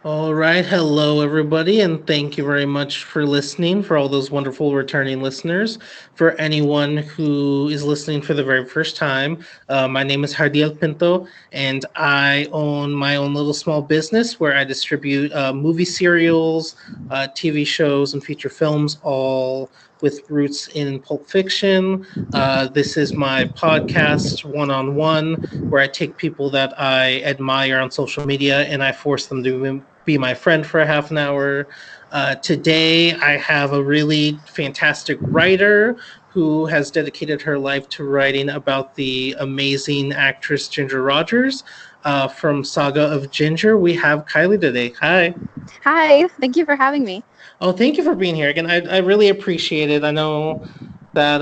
All right. Hello, everybody, and thank you very much for listening, for all those wonderful returning listeners. For anyone who is listening for the very first time, my name is Hardiel Pinto, and I own my own little small business where I distribute movie serials, TV shows, and feature films, all with roots in Pulp Fiction. This is my podcast, One on One, where I take people that I admire on social media and I force them to be my friend for a half an hour. Today, I have a really fantastic writer who has dedicated her life to writing about the amazing actress Ginger Rogers. From Saga of Ginger, we have Kylie today. Hi. Hi, thank you for having me. Oh, thank you for being here again. I really appreciate it. I know that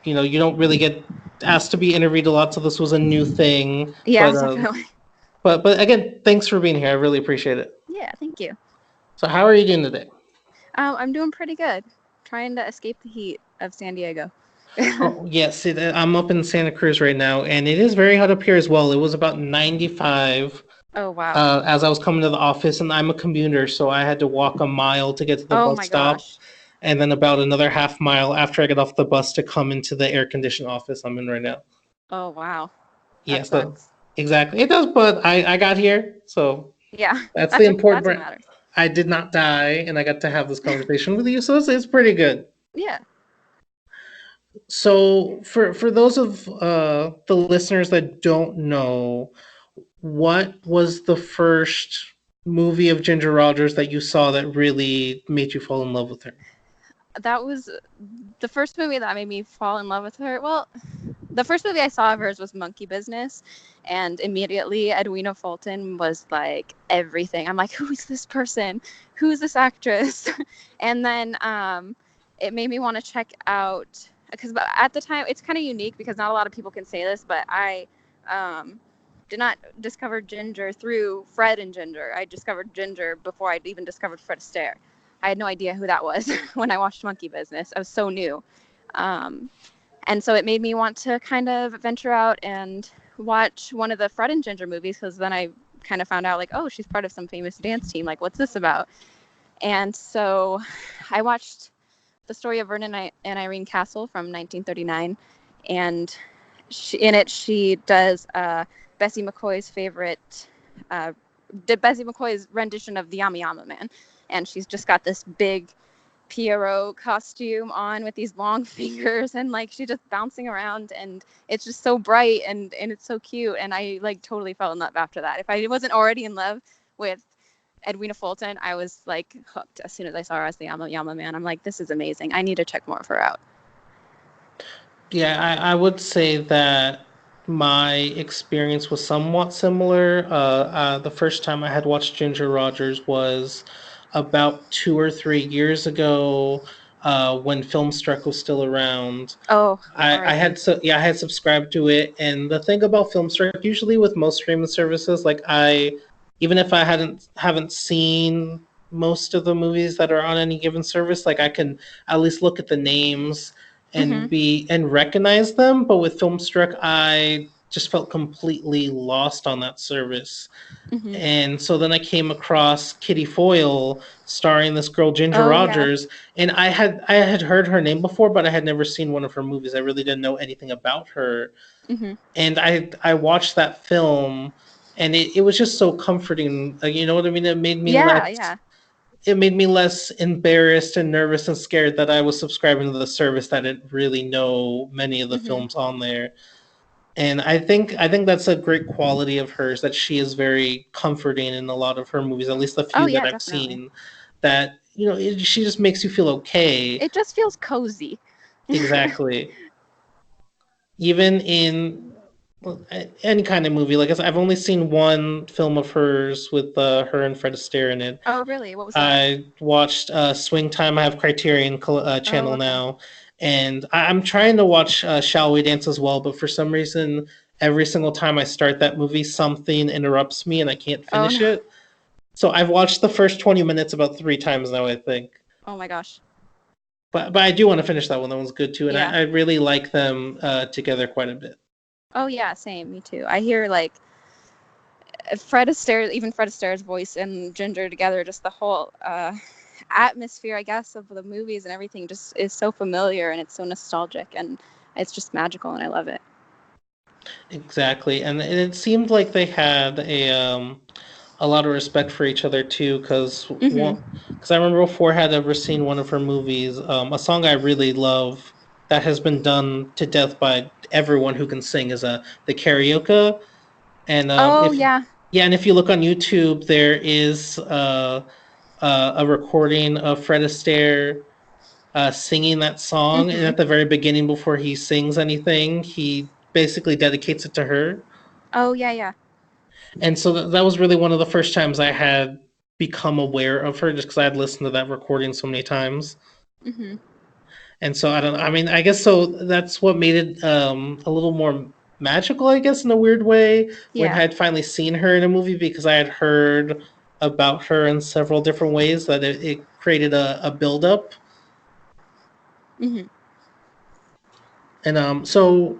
you don't really get asked to be interviewed a lot, so this was a new thing. Yeah, But definitely. but again, thanks for being here. I really appreciate it. Yeah, thank you. So how are you doing today? I'm doing pretty good. Trying to escape the heat of San Diego. Oh yes, I'm up in Santa Cruz right now, and it is very hot up here as well. It was about 95 Oh, wow. as I was coming to the office, and I'm a commuter, so I had to walk a mile to get to the Oh bus my stop, gosh. and then about another half mile after I get off the bus to come into the air conditioned office I'm in right now. Oh, wow. Yeah, That so sucks. exactly it does, but I got here, so Yeah, that's the important that's what part. matters. I did not die, and I got to have this conversation with you, so it's pretty good. Yeah. So for those of the listeners that don't know, what was the first movie of Ginger Rogers that you saw that really made you fall in love with her? That was the first movie that made me fall in love with her. Well, the first movie I saw of hers was Monkey Business, and immediately Edwina Fulton was like everything. I'm like, who's this person? Who's this actress? And then it made me want to check out because at the time it's kind of unique because not a lot of people can say this, but I um, did not discover Ginger through Fred and Ginger. I discovered Ginger before I'd even discovered Fred Astaire. I had no idea who that was when I watched Monkey Business. I was so new. Um, and so it made me want to kind of venture out and watch one of the Fred and Ginger movies because then I kind of found out like, oh, she's part of some famous dance team. Like, what's this about? And so I watched the story of Vernon and Irene Castle from 1939, and in it she does Bessie McCoy's favorite, uh, Bessie McCoy's rendition of the Yama Yama Man, and she's just got this big Pierrot costume on with these long fingers and like she's just bouncing around and it's just so bright and it's so cute and I like totally fell in love after that. If I wasn't already in love with Edwina Fulton, I was like hooked as soon as I saw her as the Yama Yama Man. I'm like, this is amazing. I need to check more of her out. Yeah, I would say that my experience was somewhat similar. The first time I had watched Ginger Rogers was about 2 or 3 years ago, when Filmstruck was still around. Oh, I R.I.P. had I had subscribed to it, and the thing about Filmstruck, usually with most streaming services, like I, even if I haven't seen most of the movies that are on any given service, like I can at least look at the names Mm-hmm. and recognize them. But with Filmstruck, I just felt completely lost on that service. Mm-hmm. And so then I came across Kitty Foyle starring this girl Ginger Oh yeah. Rogers, and I had heard her name before, but I had never seen one of her movies. I really didn't know anything about her, Mm-hmm. and I watched that film, and it was just so comforting. Like, you know what I mean? Yeah, yeah. It made me less embarrassed and nervous and scared that I was subscribing to the service that didn't really know many of the Mm-hmm. films on there. And I think that's a great quality of hers, that she is very comforting in a lot of her movies, at least the Oh few that yeah, I've definitely. seen. That she just makes you feel okay. It just feels cozy. Exactly. Even in any kind of movie, like I said, I've only seen one film of hers with her and Fred Astaire in it. Oh really? What was that? I watched Swing Time. I have Criterion Oh channel okay. now, and I'm trying to watch Shall We Dance as well. But for some reason, every single time I start that movie, something interrupts me and I can't Oh finish no. it. So I've watched the first 20 minutes about 3 times now, I think. Oh my gosh. But I do want to finish that one. That one's good too, and Yeah. I really like them together quite a bit. Oh yeah, same. Me too. I hear like Fred Astaire's voice and Ginger together, just the whole atmosphere, I guess, of the movies and everything just is so familiar and it's so nostalgic and it's just magical and I love it. Exactly, and it seemed like they had a lot of respect for each other too, Mhm. because I remember before I had ever seen one of her movies, a song I really love that has been done to death by everyone who can sing is the karaoke, and Oh if yeah. yeah, and if you look on YouTube, there is a recording of Fred Astaire singing that song, and Mhm. at the very beginning, before he sings anything, he basically dedicates it to her. Oh yeah, yeah. And so that was really one of the first times I had become aware of her, just because I had listened to that recording so many times. Mhm. And so I don't. I mean, I guess so. That's what made it a little more magical, I guess, in a weird way, when I Yeah. had finally seen her in a movie, because I had heard about her in several different ways, that it created a build up. Mhm. And so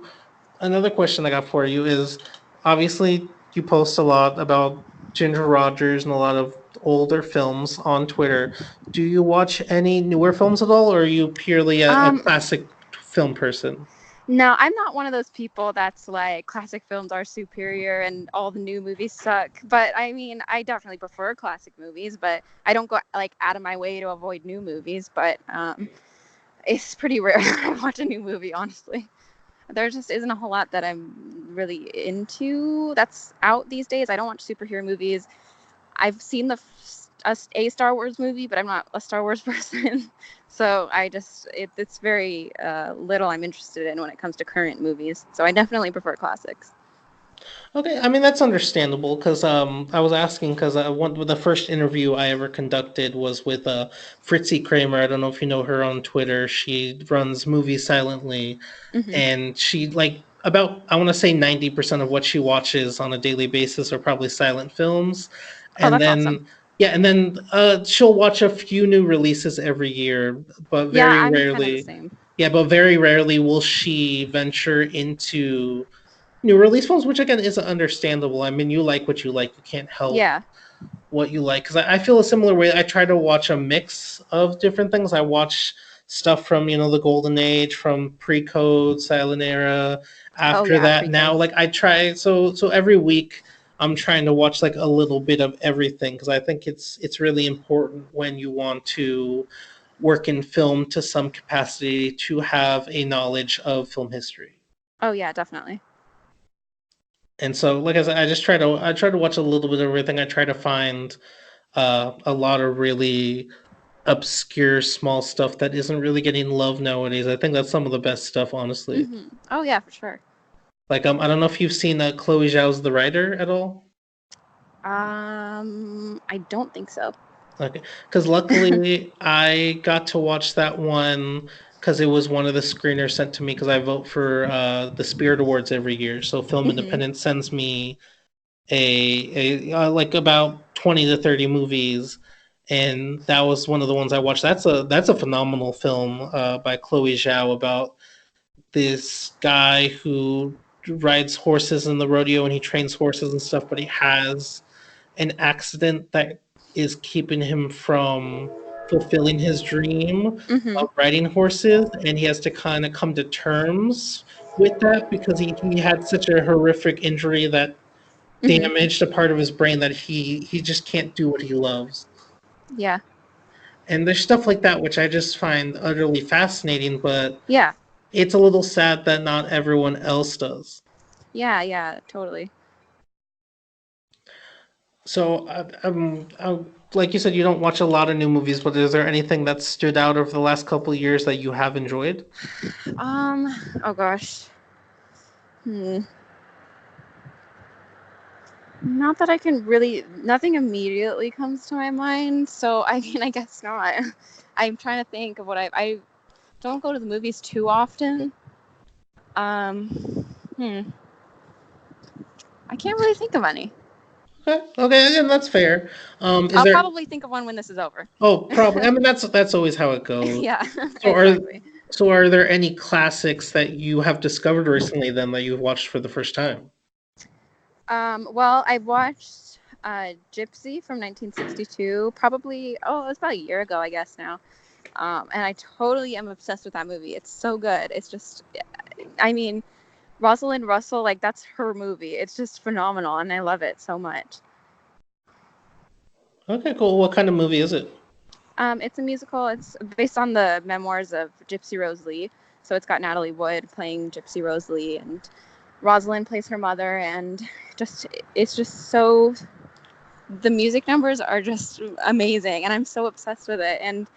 another question I got for you is, obviously you post a lot about Ginger Rogers and a lot of older films on Twitter. Do you watch any newer films at all, or are you purely a Um classic film person? no, I'm not one of those people that's like classic films are superior and all the new movies suck. But I mean, I definitely prefer classic movies, but I don't go like out of my way to avoid new movies, but it's pretty rare that I watch a new movie, honestly. There just isn't a whole lot that I'm really into that's out these days. I don't watch superhero movies. I've seen a Star Wars movie, but I'm not a Star Wars person. So it's very little I'm interested in when it comes to current movies. So I definitely prefer classics. Okay, I mean that's understandable, because I was asking because one the first interview I ever conducted was with Fritzy Kramer. I don't know if you know her on Twitter. She runs Movies Silently, Hmm. and she, like, about, I want to say, 90% of what she watches on a daily basis are probably silent films. Oh, And that's awesome. then yeah, and then she'll watch a few new releases every year, but Yeah, very I'm kind of the rarely, same. yeah, but very rarely will she venture into new release films, which again is understandable. I mean, you like what you like, you can't help Yeah. what you like, because I feel a similar way. I try to watch a mix of different things. I watch stuff from, the golden age, from pre-code, silent era, Oh after yeah, that, Pre-Code. now. Like, I try, so every week I'm trying to watch like a little bit of everything, because I think it's really important when you want to work in film to some capacity to have a knowledge of film history. Oh yeah, definitely. And so, like I said, I try to watch a little bit of everything. I try to find a lot of really obscure small stuff that isn't really getting love nowadays. I think that's some of the best stuff, honestly. Oh yeah, for sure. Like, I don't know if you've seen Chloe Zhao's The Writer at all. I don't think so. Okay, because luckily I got to watch that one, because it was one of the screeners sent to me, because I vote for the Spirit Awards every year. So Film Hmm. Independent sends me like about 20 to 30 movies, and that was one of the ones I watched. That's a phenomenal film by Chloe Zhao, about this guy who rides horses in the rodeo, and he trains horses and stuff, but he has an accident that is keeping him from fulfilling his dream Hmm. of riding horses, and he has to kind of come to terms with that, because he had such a horrific injury that Hmm. damaged a part of his brain, that he just can't do what he loves. Yeah. And there's stuff like that which I just find utterly fascinating, but Yeah. it's a little sad that not everyone else does. Yeah. Yeah. Totally. So, like you said, you don't watch a lot of new movies, but is there anything that stood out over the last couple of years that you have enjoyed? Um. Oh gosh. Hmm. Not that I can really. Nothing immediately comes to my mind. So I mean, I guess not. I'm trying to think of what I don't go to the movies too often. Um. Hmm. I can't really think of any. Okay, okay, and that's fair. Is I'll there? probably think of one when this is over. Oh, probably. I mean, that's always how it goes. Yeah. So are Exactly. so are there any classics that you have discovered recently then that you've watched for the first time? Well, I watched Gypsy from 1962, probably, oh, it was about a year ago, I guess now. And I totally am obsessed with that movie. It's so good. It's just, I mean, Rosalind Russell, like, that's her movie. It's just phenomenal, and I love it so much. Okay, cool. What kind of movie is it? It's a musical. It's based on the memoirs of Gypsy Rose Lee. So it's got Natalie Wood playing Gypsy Rose Lee, and Rosalind plays her mother, and just it's just so the music numbers are just amazing, and I'm so obsessed with it. And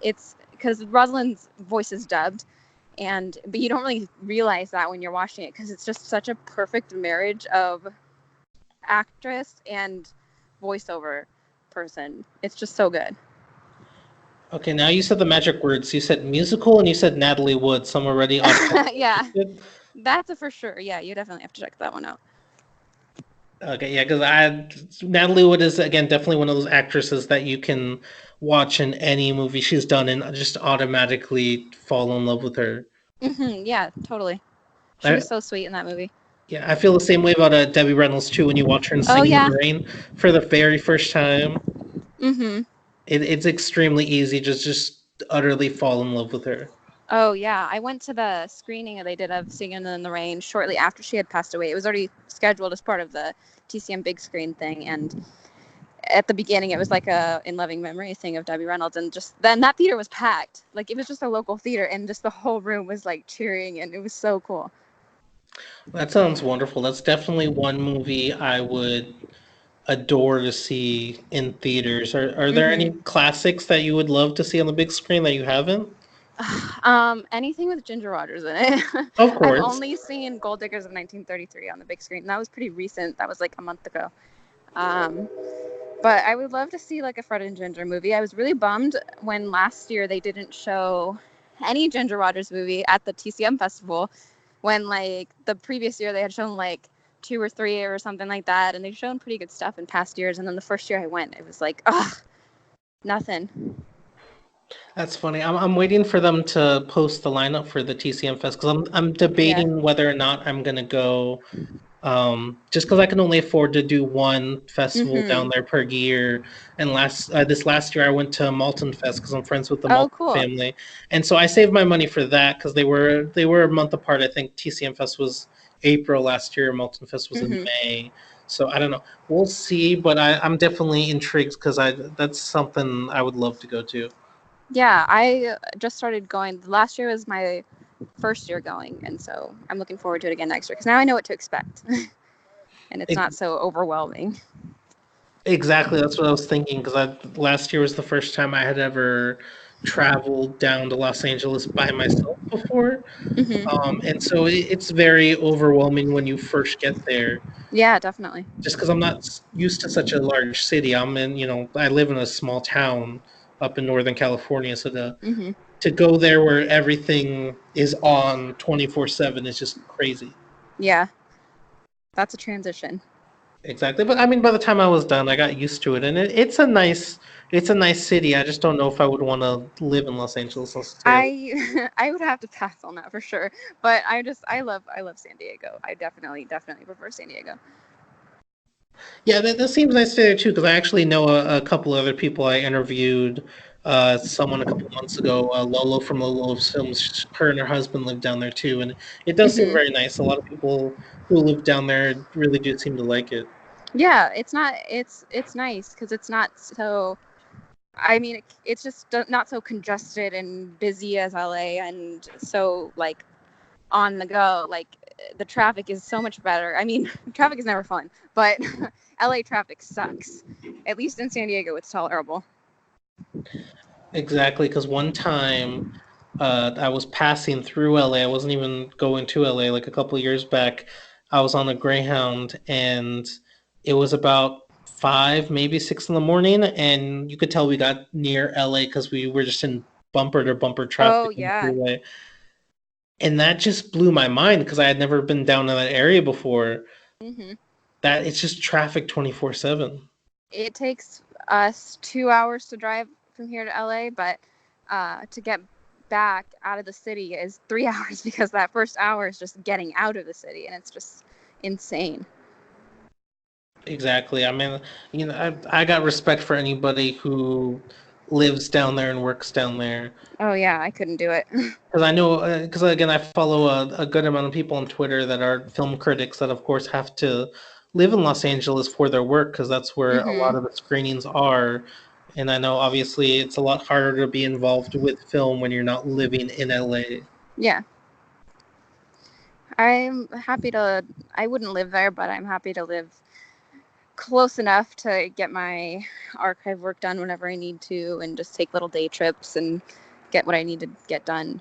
it's because Rosalind's voice is dubbed, and but you don't really realize that when you're watching it because it's just such a perfect marriage of actress and voiceover person. It's just so good. Okay, now you said the magic words. You said musical and you said Natalie Wood, so I'm already automatically Yeah, interested. that's a for sure. Yeah, you definitely have to check that one out. Okay, yeah, because I Natalie Wood is again definitely one of those actresses that you can watch in any movie she's done and just automatically fall in love with her. Yeah, totally. She I, was so sweet in that movie. yeah, I feel the same way about Debbie Reynolds too. When you watch her in Oh Singing in yeah. the Rain for the very first time, Mhm. it's extremely easy just utterly fall in love with her. Oh yeah. I went to the screening they did of Singing in the Rain shortly after she had passed away. It was already scheduled as part of the TCM big screen thing, and at the beginning it was like a in loving memory thing of Debbie Reynolds, and just then that theater was packed. Like it was just a local theater, and just the whole room was like cheering, and it was so cool. That sounds wonderful. That's definitely one movie I would adore to see in theaters. Are there any Mhm. classics that you would love to see on the big screen that you haven't? Anything with Ginger Rogers in it. Of I've course. only seen Gold Diggers of 1933 on the big screen. And that was pretty recent. That was like a month ago. Um, but I would love to see like a Fred and Ginger movie. I was really bummed when last year they didn't show any Ginger Rogers movie at the TCM festival. When like the previous year they had shown like two or three or something like that, and they've shown pretty good stuff in past years. And then the first year I went, it was like, ugh, nothing. That's funny. I'm waiting for them to post the lineup for the TCM Fest because I'm Yeah. debating whether or not I'm gonna go. Just because I can only afford to do one festival Mhm. down there per year. And this last year I went to Malton Fest because I'm friends with the Oh, Malton cool. family, and so I saved my money for that because they were a month apart. I think TCM Fest was April last year, Malton Fest was in Mhm. May. So I don't know. We'll see, but I'm definitely intrigued because I that's something I would love to go to. Yeah, I just started going. Last year was my first year going, and so I'm looking forward to it again next year because now I know what to expect, and it's not so overwhelming. Exactly, that's what I was thinking because last year was the first time I had ever traveled down to Los Angeles by myself before, Hmm. and so it's very overwhelming when you first get there. Yeah, definitely. Just because I'm not used to such a large city, I live in a small town up in Northern California, so Hmm. to go there where everything is on 24/7 is just crazy. Yeah, that's a transition. Exactly, but I mean, by the time I was done, I got used to it, and it's a nice city. I just don't know if I would want to live in Los Angeles. I'll say. I would have to pass on that for sure, but I love San Diego. I definitely prefer San Diego. Yeah, that seems nice there too, because I actually know a couple other people I interviewed. Someone a couple months ago, Lolo from Lolo's Films. Her and her husband live down there too, and it does seem Hmm. very nice. A lot of people who live down there really do seem to like it. Yeah, it's nice because it's not so. I mean, it's just not so congested and busy as LA, and so like on the go. Like the traffic is so much better. I mean, traffic is never fun, but LA traffic sucks. At least in San Diego, it's tolerable. Exactly, because one time I was passing through LA. I wasn't even going to LA. Like a couple of years back, I was on a Greyhound, and it was about 5, maybe 6 in the morning, and you could tell we got near LA because we were just in bumper to bumper Oh traffic on the yeah. freeway, and that just blew my mind because I had never been down in that area before. Hmm. That it's just traffic 24/7. It takes us 2 hours to drive from here to LA, but to get back out of the city is 3 hours because that first hour is just getting out of the city, and it's just insane. Exactly. I mean, I got respect for anybody who lives down there and works down there. Oh yeah, I couldn't do it. Because I know, because again, I follow a good amount of people on Twitter that are film critics that, of course, have to live in Los Angeles for their work because that's where a lot Mhm. of the screenings are. And I know, obviously, it's a lot harder to be involved with film when you're not living in LA. Yeah. I'm happy to I wouldn't live there, but I'm happy to live close enough to get my archive work done whenever I need to and just take little day trips and get what I need to get done.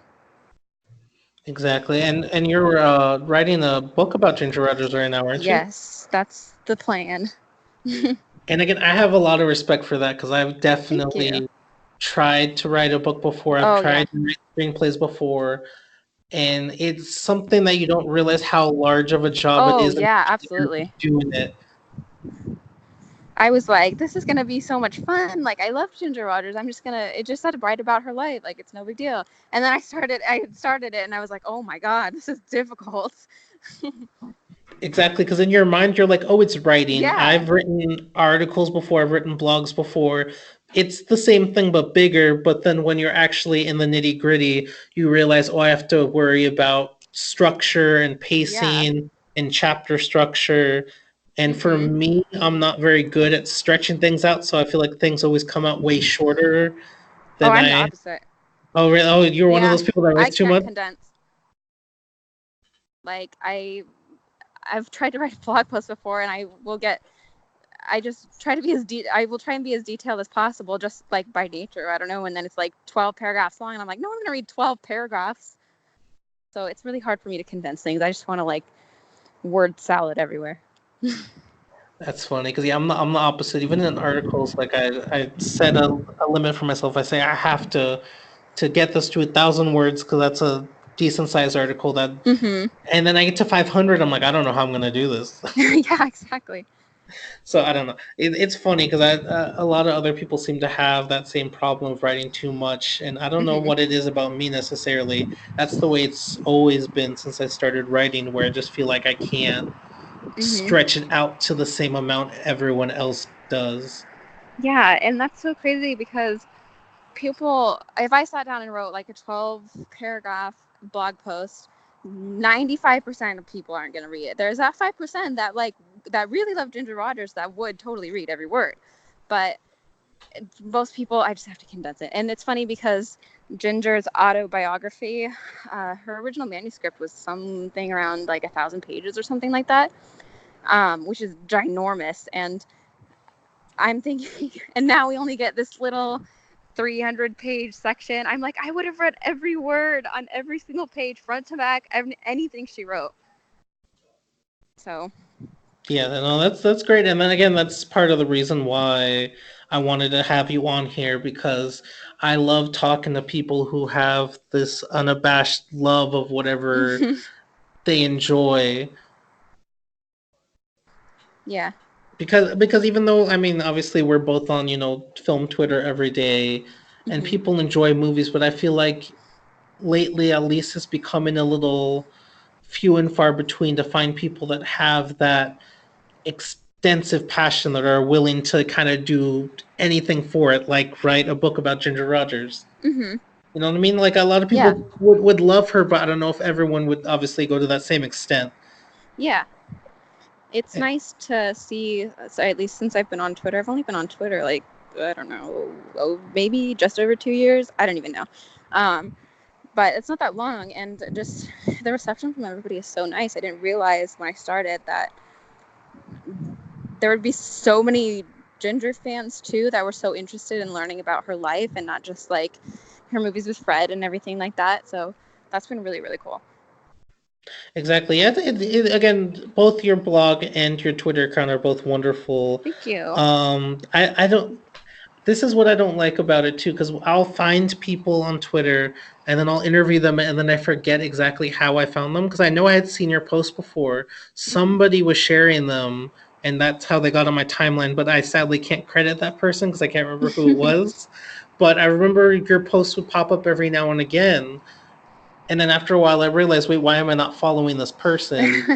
Exactly. And you're writing a book about Ginger Rogers right now, aren't you? Yes, that's the plan. And again, I have a lot of respect for that because I've Thank you. definitely tried to write a book before. I've Oh yeah. tried to write screenplays before, and it's something that you don't realize how large of a job it Oh is until yeah, you're absolutely. doing it. I was like, this is gonna be so much fun. Like, I love Ginger Rogers. I'm just gonna. It just had to write about her life. Like, it's no big deal. And then I started it, and I was like, oh my god, this is difficult. Exactly, because in your mind you're like, oh, it's writing. Yeah, I've written articles before, I've written blogs before. It's the same thing but bigger, but then when you're actually in the nitty-gritty, you realize, oh, I have to worry about structure and yeah. pacing and chapter structure. And for Mhm. me, I'm not very good at stretching things out, so I feel like things always come out way shorter Oh, than I'm the I. opposite. Oh, really? Oh, you're one of Yeah, those people that I writes too can't much? condense. Like, I've tried to write a blog post before, and I will get. I just try to be I will try and be as detailed as possible, just like by nature. I don't know, and then it's like 12 paragraphs long, and I'm like, no, I'm gonna read 12 paragraphs. So it's really hard for me to condense things. I just want to like word salad everywhere. That's funny because yeah, I'm the opposite. Even in articles, like I set a limit for myself. I say I have to get this to 1,000 words because that's a decent sized article. That Mm-hmm. and then I get to 500. I'm like, I don't know how I'm gonna do this. Yeah, exactly. So I don't know. It's funny because a lot of other people seem to have that same problem of writing too much, and I don't know Mm-hmm. what it is about me necessarily. That's the way it's always been since I started writing, where I just feel like I can't Mm-hmm. stretch it out to the same amount everyone else does. Yeah, and that's so crazy because people, if I sat down and wrote like a 12 paragraph blog post, 95% of people aren't going to read it. There's that 5% that like that really love Ginger Rogers that would totally read every word. But most people, I just have to condense it. And it's funny because Ginger's autobiography, her original manuscript was something around like 1,000 pages or something like that, which is ginormous. And I'm thinking, and now we only get this little 300-page section. I'm like, I would have read every word on every single page, front to back, anything she wrote. So, Yeah, no, that's great. And then again, that's part of the reason why I wanted to have you on here because I love talking to people who have this unabashed love of whatever they enjoy. yeah. Because even though I mean, obviously we're both on, film Twitter every day and Hmm. people enjoy movies, but I feel like lately at least it's becoming a little few and far between to find people that have that extensive passion that are willing to kind of do anything for it, like write a book about Ginger Rogers. Hmm. You know what I mean? Like a lot of Yeah. people would love her, but I don't know if everyone would obviously go to that same extent. Yeah. It's Eh, nice to see, so at least since I've been on Twitter, I've only been on Twitter like, I don't know, maybe just over 2 years. I don't even know. Um, but it's not that long. And just the reception from everybody is so nice. I didn't realize when I started that there would be so many Ginger fans too that were so interested in learning about her life and not just like her movies with Fred and everything like that. So that's been really, really cool. Exactly. Yeah. Again, both your blog and your Twitter account are both wonderful. Thank you. I don't. This is what I don't like about it too, because I'll find people on Twitter and then I'll interview them and then I forget exactly how I found them because I know I had seen your post before. Hmm. Somebody was sharing them and that's how they got on my timeline, but I sadly can't credit that person because I can't remember who it was. But I remember your post would pop up every now and again. And then after a while, I realized, wait, why am I not following this person?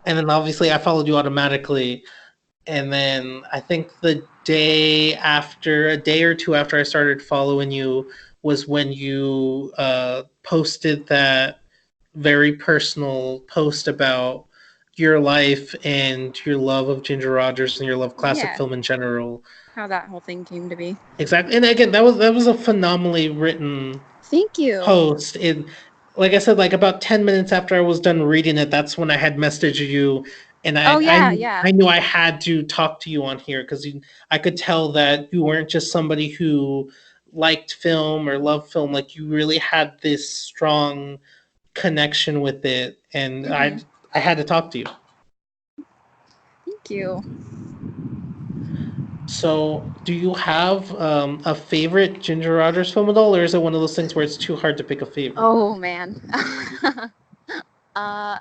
And then obviously I followed you automatically. and then I think the day after, a day or two after I started following you, was when you posted that very personal post about your life and your love of Ginger Rogers and your love of classic Yeah, film in general. how that whole thing came to be. Exactly, and again, that was a phenomenally written Thank you. post. It, like I said, like about 10 minutes after I was done reading it, that's when I had messaged you, and Oh I I, yeah, yeah. I knew I had to talk to you on here because I could tell that you weren't just somebody who liked film or loved film. Like you really had this strong connection with it, and Hmm. I had to talk to you. Thank you. So, do you have a favorite Ginger Rogers film at all, or is it one of those things where it's too hard to pick a favorite? Oh man. uh,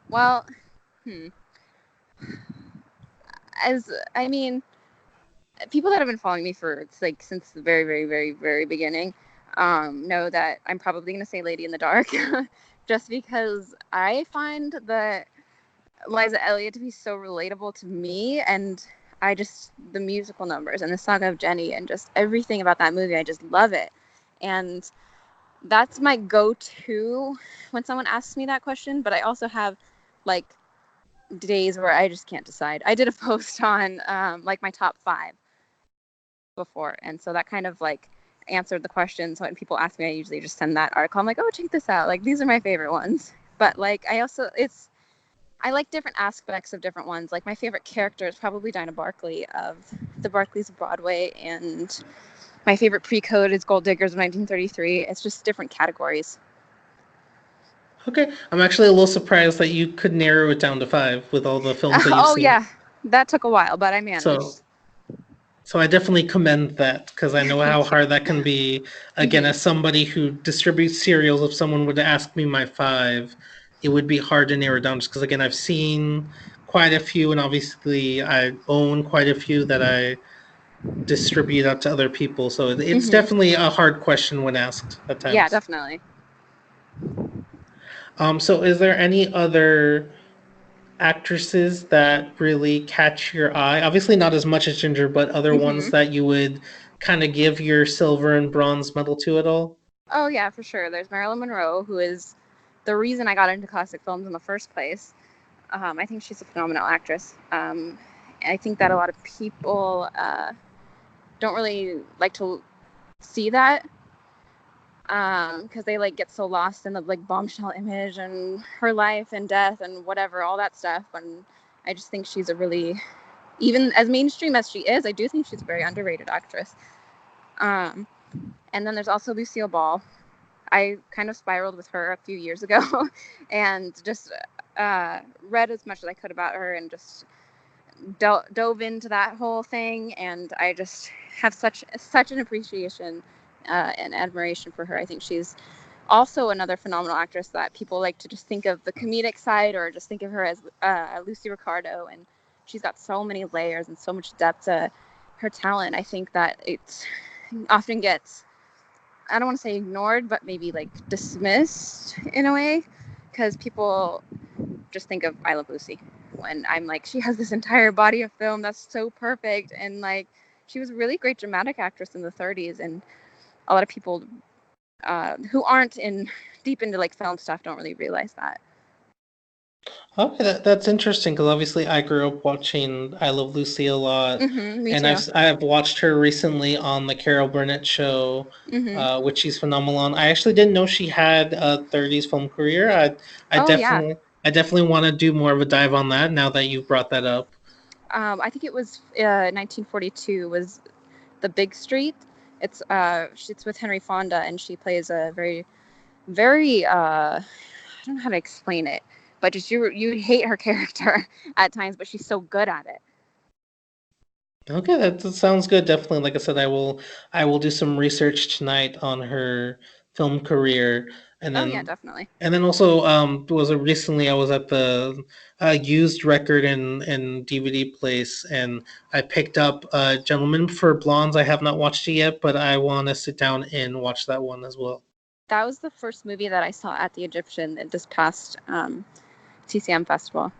well, hmm. As I mean, people that have been following me for it's like since the very, very, very, very beginning, know that I'm probably gonna say Lady in the Dark, just because I find that Liza Elliott to be so relatable to me, and I just the musical numbers and the Saga of Jenny and just everything about that movie, I just love it, and that's my go-to when someone asks me that question. But I also have like days where I just can't decide. I did a post on like my top five before, and so that kind of like answered the question. So when people ask me, I usually just send that article. I'm like, oh, check this out. Like these are my favorite ones. But like I also it's I like different aspects of different ones. Like my favorite character is probably Dinah Barkley of the Barkleys of Broadway, and my favorite pre-code is Gold Diggers of 1933. It's just different categories. Okay, I'm actually a little surprised that you could narrow it down to five with all the films that you've Oh seen. yeah, that took a while, but I So, managed. so I definitely commend that because I know how Thank you. hard that can be. Again, Hmm. as somebody who distributes serials, if someone would ask me my five, it would be hard to narrow it down just because again, I've seen quite a few, and obviously I own quite a few that I distribute out to other people. So it's Hmm. definitely a hard question when asked at Yeah, times. definitely. So is there any other actresses that really catch your eye? Obviously, not as much as Ginger, but other ones Hmm. that you would kind of give your silver and bronze medal to at all? Oh yeah, for sure. There's Marilyn Monroe, who is the reason I got into classic films in the first place. I think she's a phenomenal actress. I think that a lot of people don't really like to see that because they like get so lost in the like bombshell image and her life and death and whatever, all that stuff. And I just think she's a really, even as mainstream as she is, I do think she's a very underrated actress. Um, and then there's also Lucille Ball. I kind of spiraled with her a few years ago and just read as much as I could about her and just dove into that whole thing. And I just have such an appreciation and admiration for her. I think she's also another phenomenal actress that people like to just think of the comedic side or just think of her as Lucy Ricardo. And she's got so many layers and so much depth to her talent. I think that it often gets, I don't want to say ignored, but maybe like dismissed in a way because people just think of I Love Lucy when I'm like, she has this entire body of film that's so perfect. And like, she was a really great dramatic actress in the 30s. And a lot of people who aren't in deep into like film stuff don't really realize that. Okay, that's interesting because obviously I grew up watching I Love Lucy a lot, Me and too. I've watched her recently on the Carol Burnett show, Hmm. which she's phenomenal on. I actually didn't know she had a '30s film career. I Oh yeah. definitely I definitely want to do more of a dive on that now that you've brought that up. I think it was 1942 was The Big Street. It's with Henry Fonda, and she plays a very very I don't know how to explain it, but just you hate her character at times, but she's so good at it. Okay, that sounds good. Definitely, like I said, I will do some research tonight on her film career, and Oh yeah, then definitely. also was it recently I was at the used record and DVD place, and I picked up Gentleman for Blondes. I have not watched it yet, but I want to sit down and watch that one as well. That was the first movie that I saw at the Egyptian at this past TCM festival.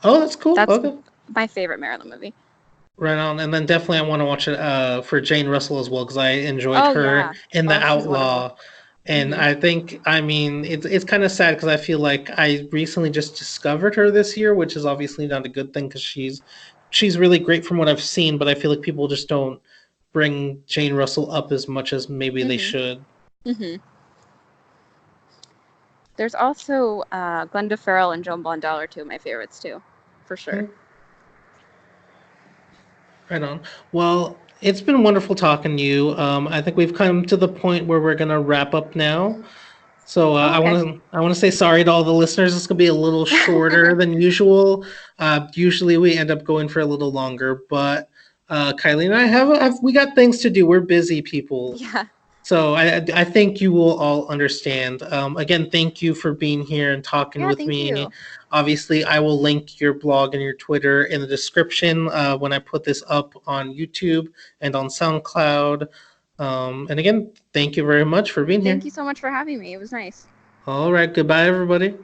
Oh, that's cool. That's Okay. My favorite Marilyn movie. Right on. And then definitely I want to watch it for Jane Russell as well because I enjoyed Oh her yeah. in The Oh, she's wonderful. Outlaw. And Mhm. I think, I mean, it's kind of sad because I feel like I recently just discovered her this year, which is obviously not a good thing because she's really great from what I've seen, but I feel like people just don't bring Jane Russell up as much as maybe they Mhm. should. Mhm. There's also Glenda Farrell and Joan Blondell are two of my favorites too, for sure. Hmm, right on. Well, it's been wonderful talking to you. I think we've come to the point where we're gonna wrap up now. So Oh, okay. I want to say sorry to all the listeners. It's gonna be a little shorter than usual. Usually we end up going for a little longer, but Kylie and I have we got things to do. We're busy people. Yeah. So I think you will all understand. Again, thank you for being here and talking Yeah, with thank me. you. Obviously, I will link your blog and your Twitter in the description when I put this up on YouTube and on SoundCloud. And again, thank you very much for being here. Thank you so much for having me. It was nice. All right, goodbye, everybody.